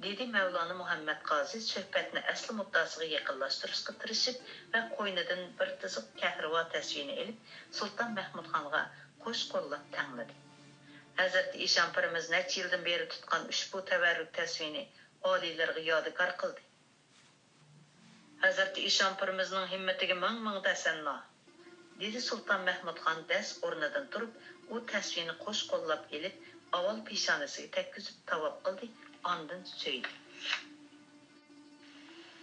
Dedi Mevlana Muhammed Qazi söhbətni əsli muddasıga yaqinlashtirishga tirishib və qo'ynidan bir tiziq kahrivo tasvini elib Sultan Mahmud xonga qo'sh qo'llab tangladi. Hazreti İşampırımız necha yildan beri tutgan ushbu tabarruk tasvini aleylarga yodgor qildi. Hazreti İşampırımızning himmatiga ming tasanno. Dedi Sultan Mahmud xon das o'rnidan turib, u tasvini qo'sh qo'llab elib, avval peshonasiga tekkizib tavob qildi. Ondan söyledi.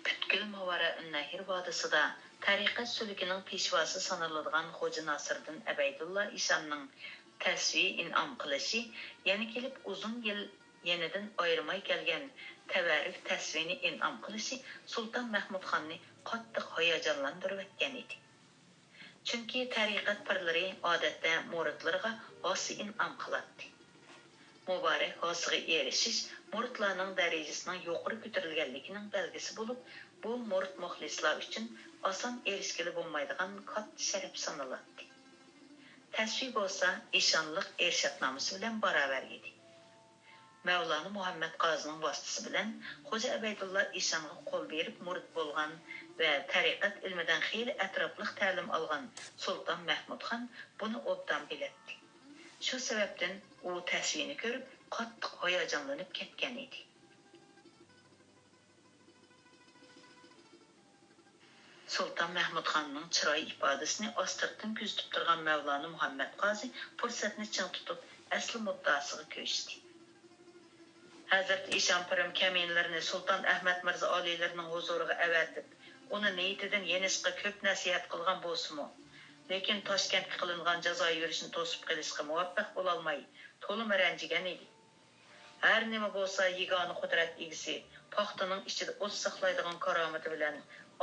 Bütkül Mavara Nahir vadisida tariqat sulkining peshvosi sanaladigan Xo'ja Nasriddin Abaydullah Isonning tasvi in'om qilishi, yana kelib uzun yil yenidan ayirmay kelgan tabarruk tasvini in'om qilishi Sultan Mahmud xonni qattiq hayajonlantirib etgan edi. Chunki tariqat pirlari odatda muridlarga hosi in'om qiladi. Muborak hosiga erishish muridlarning darajasining yuqori ko'tarilganligining belgisi bo'lib, bu murid muxlislar uchun oson erishgili bo'lmaydigan katta sharaf sanaladi. Tasvir bo'lsa, ishonliq ershadnomasi bilan barobar edi. Mevlana Muhammed Qazining vositasi bilan Xo'ja Abaydullah Isonga qo'l berib murid bo'lgan va tariqat ilmidan xeyli atrofliq ta'lim olgan Sultan Mahmud xon buni obdan biladi. Shu sababdan u tasvirni ko'rib qattiq hayajonlanib ketgan edi. Sultan Mahmud xonning chiroy ifodasini ostirdan kuzatib turgan Mevlana Muhammed Qazi fursatni ching tutib asli muddasiga ko'chdi. Hazrat Ishonpirim kaminlarini Sultan Ahmad Mirzo oliylarining huzuriga avatib, uni niyatidan yenishga ko'p nasihat qilgan bo'lsa-mu, lekin Toshkentga qilingan jazo yurishini to'sib qilishga muvaffaq bo'la olmay, to'liq ranjigan edi. Har nima bo'lsa, yagona qudrat egisi, paxtaning ichida o'z saqlaydigan karomati bilan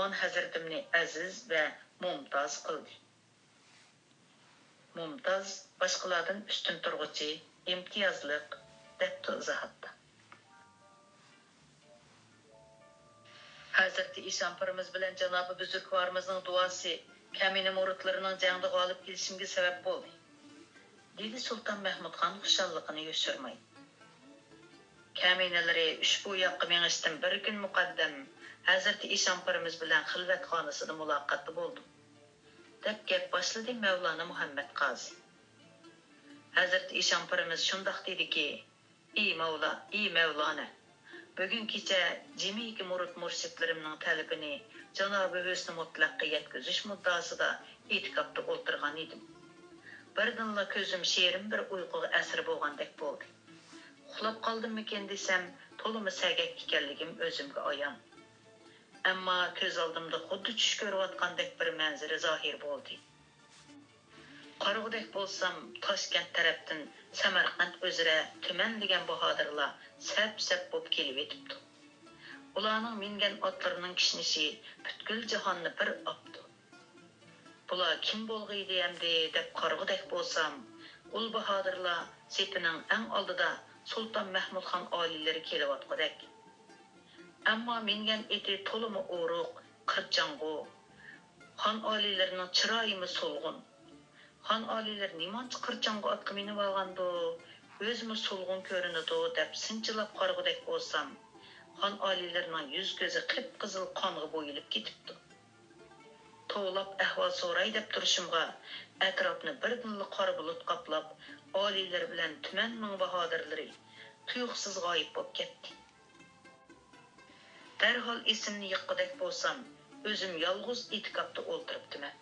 on hazratimni aziz va mumtoz qildi. Mumtoz boshqalardan ustun turg'uchi, imtiyozliq deb izohatda. Hazreti İşampırımız bilan Janobi Buzurgvorimizning duosi kamina muridlarining jangda g'olib kelishimga sabab bo'ldi. Dedi Sultan Mahmud xon xushalligini yo'shirmay. Kaminalari ushbu yoqqa mengishdan bir kun muqaddam Hazreti İşampırımız bilan xilvat xonasida muloqotda bo'ldim. Deb gap boshladi Mevlana Muhammed Qazi. Hazreti İşampırımız shundoq dediki: ey Mevlana, bugün kecha jimiki murid murshidlarimning talabini Janobi Husni mutlaqqa yetkazish muddasida e'tikobda o'tirgan edim. Birdinla ko'zim sherim bir uyquga asir bo'lgandek bo'ldi. Uxlab qoldimmikin desam, to'limi sagak ekanligim o'zimga ayon. Ammo ko'z oldimda xuddi tush ko'rayotgandek bir manzara zohir bo'ldi. Qarag'udek bo'lsam, Toshkent tarafdan Samarqand o'zira tuman degan bahodirlar sap-sap bo'lib kelib etibdi. Ularning mingan otlarining kishnishi butkul jahonni bir opdi. Bular kim bo'lg'iydi endi deb qarag'udek bo'lsam, ul bahodirlar sepining eng oldida Sultan Mahmud xon oliylari kelayotgandek. Ammo mingan eti to'limi o'ruq, qirchang'u. Xon oliylarining chiroyimi so'lg'in. Xon oliylar nimancha qirchang'u otga minib olgandi, o'zimi so'lg'in ko'rinadi deb sinchilab qarag'udek bo'lsam, xon oliylarining yuz ko'zi qip-qizil qonga bo'yilib ketibdi. To'lab ahvol so'ray deb turishimga atrofni birdinli qora bulut qoplab, oliylar bilan tumanning bahodirlari tuyuqsiz g'oyib bo'lib ketdi. Darhol esimni yiqqidek bo'lsam, o'zim yolg'iz etikobda o'ltiribdiman.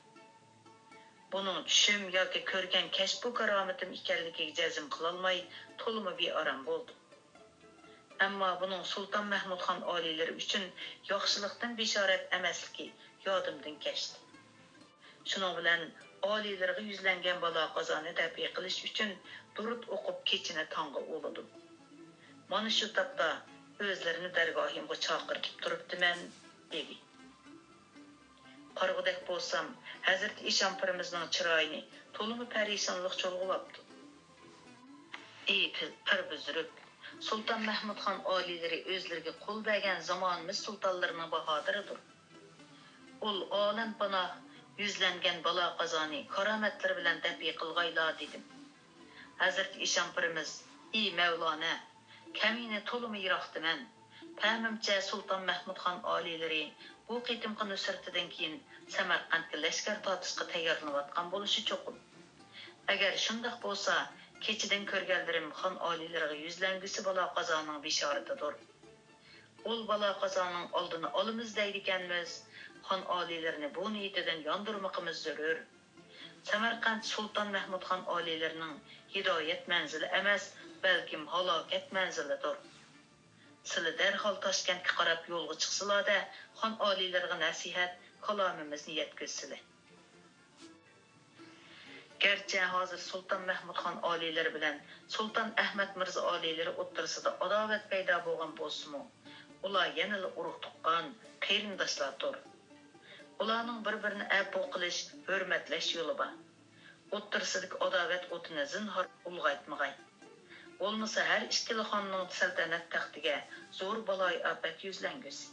Buning tushim yoki ko'rgan kashfu karomatim ekanligiga jazm qilolmay, to'limi beorom bo'ldim. Ammo buning Sulton Mahmud xon oliylari uchun yaxshilikdan bishorat emasligi yodimdan kechdi. Shuning bilan oliylarga yuzlangan balo qazoni dafiy qilish uchun durud o'qib kechini tongga o'ladim. Mana shu topda o'zlarini dargohimga chaqirib turibdiman, dedi. Qarag'udek bo'lsam, Hazreti İşampirimizning chiroyini to'limi parishonlik cho'lg'ulabdi. Ey pir büzürüp, Sultan Mahmud Han alileri özlerine kol bergen zamanımız sultanlarının bahadırıdır. Ol alem bana yüzlengen bala qazani karametler bilen depi qılğayla dedim. Hazreti İşampırımız, ey Mevlana, kemine tolumu yıraqdı mən. Pəmimcə Sultan Mahmud Han alileri bu qitimqi nüsretinden keyin Samarqandga leşkar tatışqa tayyorlanıp atqan boluşı çoqum. Agar şundaq bolsa, keçiden körgənlərim Han alilerine yüzlengisi bala qazanın bişarıtıdır. Ol bala qazanın aldını alımız deydikenmiz, Han alilerini bu niyetinden yandırmaqımız zörür. Samarqand Sultan Mahmud Han alilerinin hidayet menzili emas, balkim halokat menzilidir. Sili derhal Toshkentga qarab yo'lga chiqsizlar-da, Han alilerine nasihat kalamimizni yetkizsizlar. Gerçi hazır Sultan Mahmud Han alileri bilen Sultan Ahmet Mirza alileri o'ttirisida adovat paydo bo'lgan bo'lsa-mu, ular yanada urug' tuqqan qarindoshlardir. Ularning bir-birini afu qilish, hurmatlash yo'li bor. O'ttirisidagi adovat o'tini zinhor ulg'aytmag'ay. Bo'lmasa har ikkala xonning saltanat taxtiga zo'r baloy afat yuzlangusi.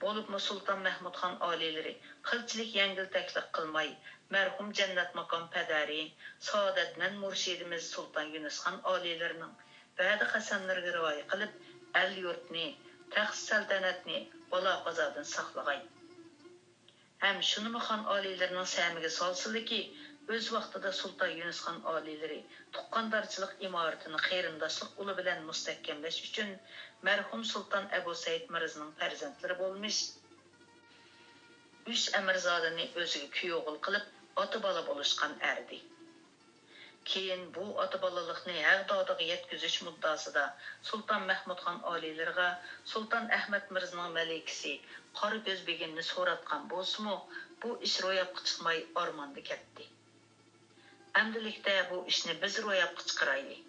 Bo'libmi Sultan Mahmud Han alileri qilchilik yengiltaklik qilmay, merhum cennet makam pederi, saadetmen murşidimiz Sultan Yunus Han alilerinin ba'di qasamlarga rioya qilib, el yurtni, taxt saltanatni bala qazadan saqlag'ay. Hem şunu Han alilerinin samiga solsildiki, öz vaqtida Sultan Yunus Han alileri tuqqandarchilik imoratini qarindoshlik uli bilan mustahkamlash uchun merhum Sultan Ebu Said Mirzaning farzandlari bo'lmish 3 amirzodani o'ziga kuyovg'il qilib ota bola bo'lishgan erdi. Keyin bu ota bolalikni haqdodiga yetkazish muddasida Sultan Mahmud Han alilerga Sultan Ahmad Mirzaning malikasi Qoragöz begimni so'ratgan bo'lsa-mu, bu ish ro'yobga chiqmay ormonda ketdi. Amdilikda bu ishni biz ro'yobga chiqaraylik.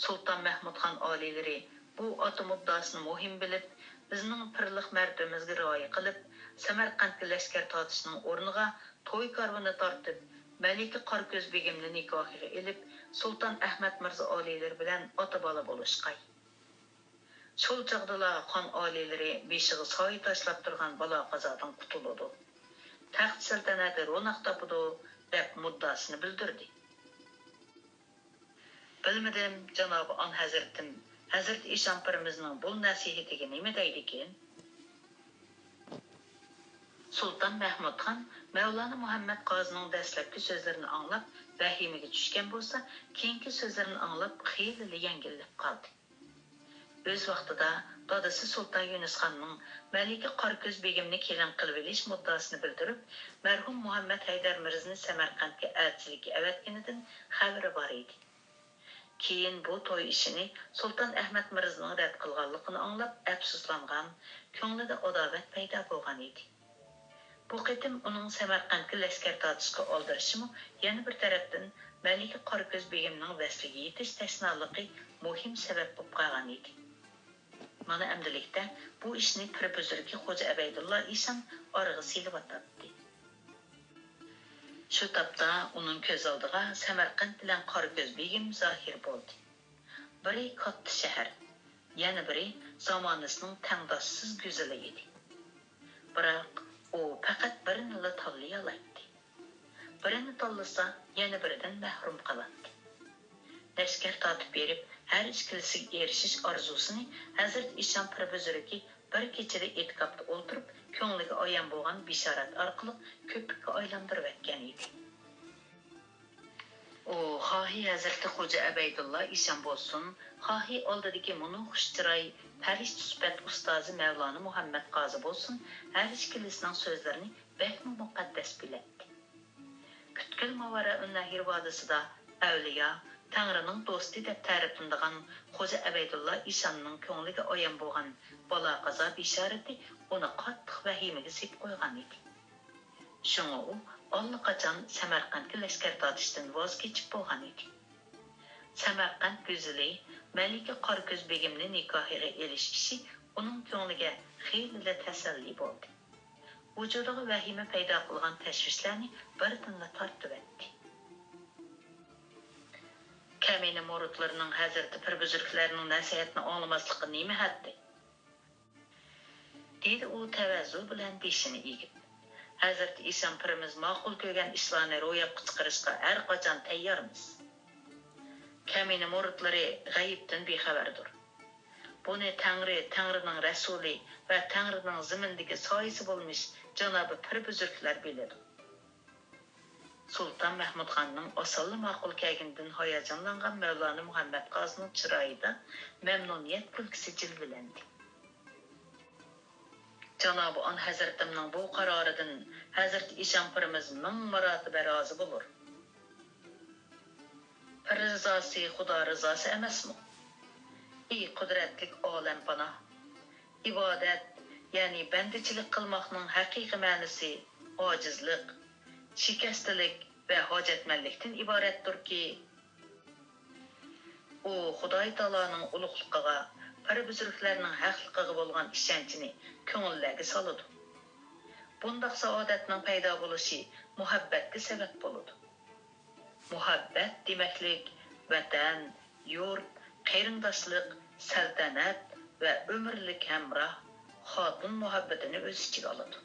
Sultan Mahmud Han alileri bu ota muddasini muhim bilib, bizning pirliq martabamizga rioya qilib, Samarqandga lashkar tortishning o'rniga to'y karvoni tortib, Malika Qoragöz begimni nikohiga elib, Sultan Ahmad Mirza alileri bilan ota bola bo'lishqay. Şol chaqdala Xon alileri beshiga soy tashlab turgan balo qazodan qutuladi. Taxt saltanati ro'naq topadi deb muddasini bildirdi. Bilmadim, Janobi An Hazratim, Hazrat Ishampirimizning bu nasihatiga nima deydi ekan? Sultan Mahmud Han Mevlana Muhammed Qozining dastlabki so'zlarini anglab, vahimaga tushgan bo'lsa, keyingi so'zlarini anglab, xeyli yengillab qoldi. Öz vaqtida dadasi Sultan Yunus Xonning Malika Qoragöz begimni kelin qilib olish muddasini bildirib, merhum Muhammed Haydar Mirzani Samarqandga elchilikka avatganidan xabari bor edi. Keyin bu to'y ishini Sultan Ahmad Mirzaning rad qilganligini anglab, afsuslangan, ko'nglida adovat paydo bo'lgan edi. Bu qitim uning Samarqandga lashkar tortishga oldirishimi yana bir tarafdan Malika Qoragöz begimning vasliga yetish tashnoligi muhim sabab bo'lib qolgan edi. Mana amdilikda bu ishni pir buzurgi Xo'ja Abaydulla Ishon orig'i silib atdi. Shu topda uning ko'z oldiga Samarqand bilan Qoragöz begim zohir bo'ldi. Biri katta shahar, yana biri zamonasining tangdoshsiz go'zali edi. Biroq u faqat birini tanlay oladi. Birini tanlasa, yana biridan mahrum qoladi. Lashkar tortib berib, her ikkilisiga erishish orzusini Hazrat Ishon Pirbuzurgi bir kechada etkabda o'ltirib, ko'ngliga oyon bo'lgan bishorat orqali ko'pikka aylantirib o'tgan edi. O xohi Hazrati Xo'ja Abaydulla Ishon bo'lsin, xohi oldidagi muni xushchiroy, farishta sifat ustozi Mavlona Muhammad Qozi bo'lsin, har ikkilisining so'zlarini bekmi muqaddas biladi. Butkul Mavara Unnahir vodisida avliyo Tanrı'nın dostu deb ta'riflanadigan Xo'ja Abaydulla Ishonning ko'ngliga oyon bo'lgan bola qazo bisharati uni qattiq vahimaga sepib qo'ygan edi. Shunga u allaqachon Samarqandga lashkar tortishdan voz kechib bo'lgan edi. Samarqand go'zali Malika Qoragöz begimni nikohiga elish ishi uning ko'ngliga xeyli tasalli bo'ldi. Vujudiga vahima paydo qilgan tashvishlarni birdan tortib o'tdi. Kəmini morutlarının Hazreti Pirbüzürklərinin nəsihətini anlamaslıqı neymi həddi? Deydi o təvəzzü bilən beşini egib. Hazreti İsa'm Pirimiz maqul görgən işlarni ro'yobga chiqarishga har qachon tayyormiz. Kəmini morutları g'ayibdan bexabardir. Buni Tangrining Rasuli va Tangrining zimindagi soyisi bo'lmish Janobi Pirbüzürklər biladi. Sultan Mahmud Xonning osolli ma'qul kelganidan hayajonlangan Mavlona Muhammad Qozining chiroyida mamnuniyat kulgisi jilvilandi. Janobi on Hazratimning bu qaroridan Hazrat Ishon Pirimiz ming marotaba rozi bo'lur. Pir rizosi Xudo rizosi emasmi? Ey qudratlik olam panoh. Ibodat, ya'ni bandichilik qilmoqning haqiqiy ma'nosi ojizlik, shikastalik va hojatmanlikdan iboratdirki, u Xudoy taoloning ulug'ligiga, Pirbüzürklərning haqliqiga bo'lgan ishonchini ko'ngillarga soladi. Bundaq saodatning paydo bo'lishi muhabbatga sabab bo'ladi. Muhabbat demaklik vatan, yurt, qarindoshlik, saltanat va umrlik hamroh xotin muhabbatini o'z ichiga oladi.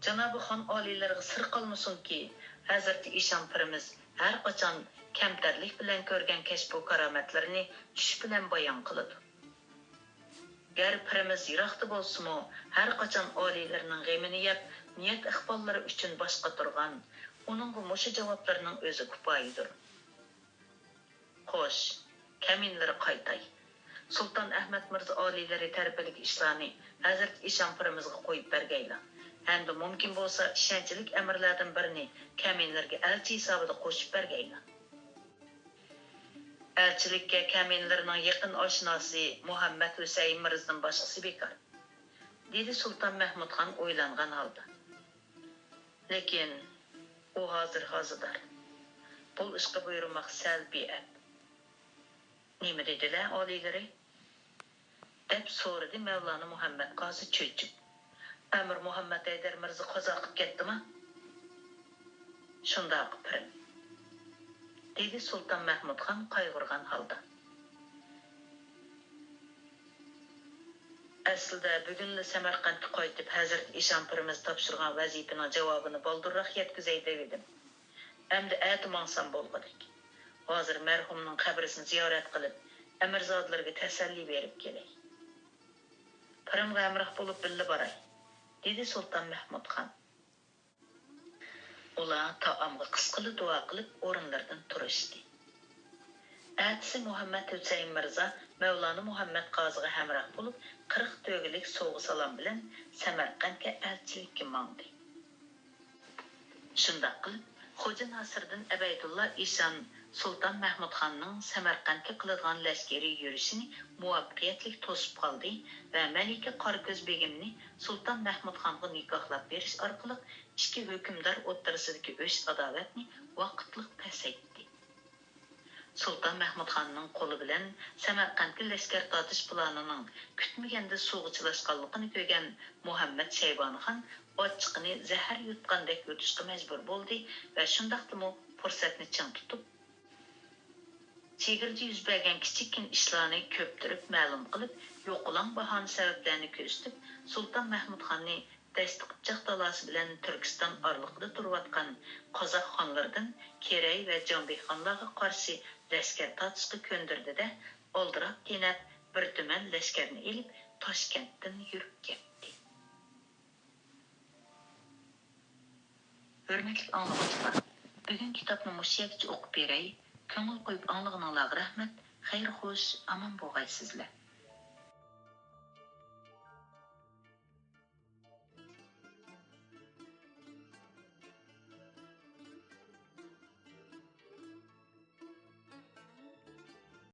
Janobi Xon oliylarga sir qolmasinki, Hazrati Ishon Pirimiz har qachon kamtarlik bilan ko'rgan kashfu karomatlarini tush bilan bayon qiladi. Gar Pirimiz yiroqda bo'lsa-mu, har qachon oliylarning g'amini yeb, niyat iqbollari uchun boshqa turgan, uning bu mushu javoblarining o'zi kifoyadir. Xo'sh, kaminlar qaytay. Sultan Ahmad Mirzo oliylari tarbiyalik ishlarni Hazrati Ishon Pirimizga qo'yib bergaylar. Hamda mumkin bo'lsa, ishonchlik amirlardan birini kaminlarga elchi hisobida qo'shib bergaylar. Elchilikka kaminlarning yaqin oshnosi Muhammad Husayn Mirzoning boshqasi bekor, dedi Sultan Mahmud Xon o'ylangan holda. Lekin u hozir bu ishga buyurmoq sal be'ab. Nima dedilar oliylari? Deb so'radi Mavlona Muhammad Qozi cho'chib. Amir Muhammad Haydar Mirzo qazo qilib ketdimi? Shundoq Pirim, dedi Sultan Mahmud Xon qayg'urgan holda. Aslida bugunla Samarqandga qaytib Hazrat Ishon Pirimiz topshirgan vazifaning javobini boldurroq yetkazay dedim. Endi aytmoqsam bo'lg'adik. Hozir marhumning qabrisini ziyorat qilib, amirzodlarga tasalli berib kelay. Pirimga amroh bo'lib billa boray, dedi Sultan Mahmud Xon. Ular taomga qisqili duo qilib o'rinlardan turishdi. Atisi Muhammad Husayn Mirzo Mavlona Muhammad Qoziga hamroh bo'lib 40 to'gilik sovg'a salom bilan Samarqandga elchilikka mangdi. Shundoq qilib Xo'ja Nasriddin Abaydulla Ishon Sultan Mahmud Xonning Samarqandga qiladigan lashkariy yurishini muvaffaqiyatli to'sib qoldi va Malika Qorko'z begimni Sultan Mahmud Xonga nikohlab berish orqali ikki hukmdor o'rtasidagi o'sh adovatni vaqtliq pasaytdi. Sultan Mahmud Xonning qo'li bilan Samarqandga lashkar tortish planining kutmaganda sug'uchilashganligini ko'rgan Muhammad Shaybonixon ochiqini zahar yutgandek yutishga majbur bo'ldi va shundaqdimi fursatni ching tutib, chegirda yuz bergan kichikkin ishlarni ko'ptirib ma'lum qilib, yo'qolan bahona sabablarni ko'rsatib, Sultan Mahmud Xonni Dashtqipchoq dalosi bilan Turkiston orliqida turayotgan qozoq xonlaridan Keray va Jonbek xonlarga qarshi lashkar tortishga ko'ndirdi-da, oldirab tenab bir tuman lashkarni elib Toshkentdan yurib ketdi. Hurmatli anglovchilar, bugun kitobni mushakcha o'qib beray. Ko'ngil qo'yib anglag'anlarga rahmat. Xayr xo'sh, aman bo'lgaysizlar.